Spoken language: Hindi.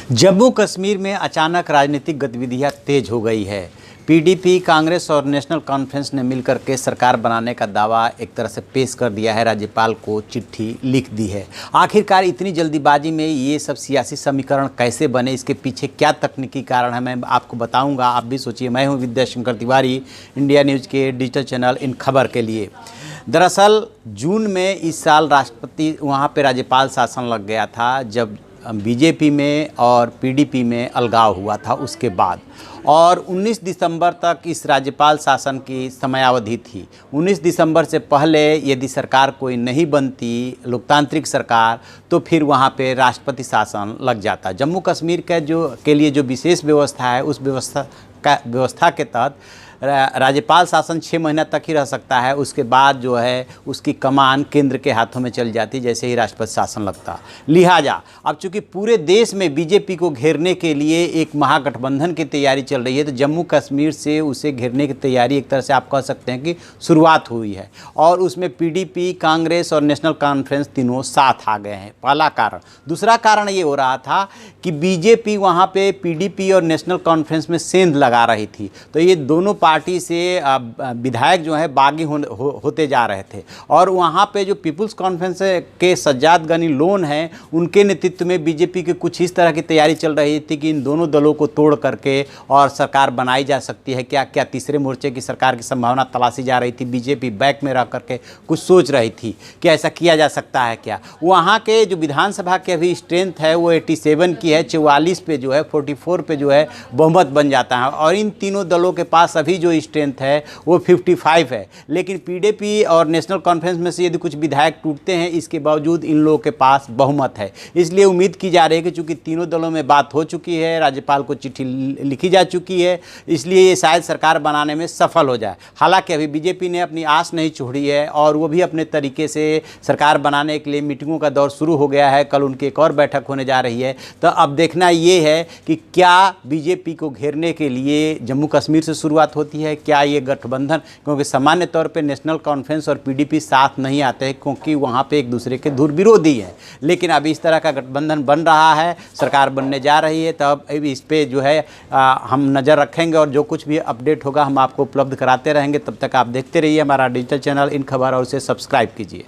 जम्मू कश्मीर में अचानक राजनीतिक गतिविधियां तेज हो गई है। पीडीपी, कांग्रेस और नेशनल कॉन्फ्रेंस ने मिलकर के सरकार बनाने का दावा एक तरह से पेश कर दिया है, राज्यपाल को चिट्ठी लिख दी है। आखिरकार इतनी जल्दीबाजी में ये सब सियासी समीकरण कैसे बने, इसके पीछे क्या तकनीकी कारण है, मैं आपको बताऊंगा। आप भी सोचिए। मैं हूं विद्याशंकर तिवारी, इंडिया न्यूज़ के डिजिटल चैनल इन खबर के लिए। दरअसल जून में इस साल राष्ट्रपति वहाँ पे राज्यपाल शासन लग गया था, जब बीजेपी में और पीडीपी में अलगाव हुआ था उसके बाद। और 19 दिसंबर तक इस राज्यपाल शासन की समयावधि थी। 19 दिसंबर से पहले यदि सरकार कोई नहीं बनती, लोकतांत्रिक सरकार, तो फिर वहाँ पे राष्ट्रपति शासन लग जाता। जम्मू कश्मीर के लिए जो विशेष व्यवस्था है, उस व्यवस्था के तहत राज्यपाल शासन 6 महीना तक ही रह सकता है। उसके बाद जो है उसकी कमान केंद्र के हाथों में चल जाती जैसे ही राष्ट्रपति शासन लगता। लिहाजा अब चूंकि पूरे देश में बीजेपी को घेरने के लिए एक महागठबंधन की तैयारी चल रही है, तो जम्मू कश्मीर से उसे घेरने की तैयारी एक तरह से आप कह सकते हैं कि शुरुआत हुई है। और उसमें पीडीपी, कांग्रेस और नेशनल कॉन्फ्रेंस तीनों साथ आ गए हैं। पहला कारण। दूसरा कारण ये हो रहा था कि बीजेपी वहाँ पे पीडीपी और नेशनल कॉन्फ्रेंस में सेंध लगा रही थी, तो ये दोनों पार्टी से विधायक जो है बागी होते जा रहे थे। और वहाँ पे जो पीपुल्स कॉन्फ्रेंस के सज्जाद गनी लोन हैं, उनके नेतृत्व में बीजेपी की कुछ इस तरह की तैयारी चल रही थी कि इन दोनों दलों को तोड़ करके और सरकार बनाई जा सकती है। क्या क्या तीसरे मोर्चे की सरकार की संभावना तलाशी जा रही थी। बीजेपी बैक में रह करके कुछ सोच रही थी कि ऐसा किया जा सकता है क्या। वहाँ के जो विधानसभा की अभी स्ट्रेंथ है वो 87 की है। 44 पे जो है 44 पे जो है बहुमत बन जाता है। और इन तीनों दलों के पास अभी जो स्ट्रेंथ है वो 55 है। लेकिन पीडीपी और नेशनल कॉन्फ्रेंस में से यदि कुछ विधायक टूटते हैं, इसके बावजूद इन लोगों के पास बहुमत है। इसलिए उम्मीद की जा रही है कि चूंकि तीनों दलों में बात हो चुकी है, राज्यपाल को चिट्ठी लिखी जा चुकी है, इसलिए ये शायद सरकार बनाने में सफल हो जाए। हालांकि अभी बीजेपी ने अपनी आस नहीं छोड़ी है और वो भी अपने तरीके से सरकार बनाने के लिए मीटिंगों का दौर शुरू हो गया है। कल उनकी एक और बैठक होने जा रही है। तो अब देखना ये है कि क्या बीजेपी को घेरने के लिए जम्मू कश्मीर से शुरुआत होती है, क्या ये गठबंधन, क्योंकि सामान्य तौर पे नेशनल कॉन्फ्रेंस और पीडीपी साथ नहीं आते हैं क्योंकि वहाँ पे एक दूसरे के धुर विरोधी हैं। लेकिन अभी इस तरह का गठबंधन बन रहा है, सरकार बनने जा रही है, तब इस पे जो है हम नज़र रखेंगे और जो कुछ भी अपडेट होगा हम आपको उपलब्ध कराते रहेंगे। तब तक आप देखते रहिए हमारा डिजिटल चैनल इन खबर और उसे सब्सक्राइब कीजिए।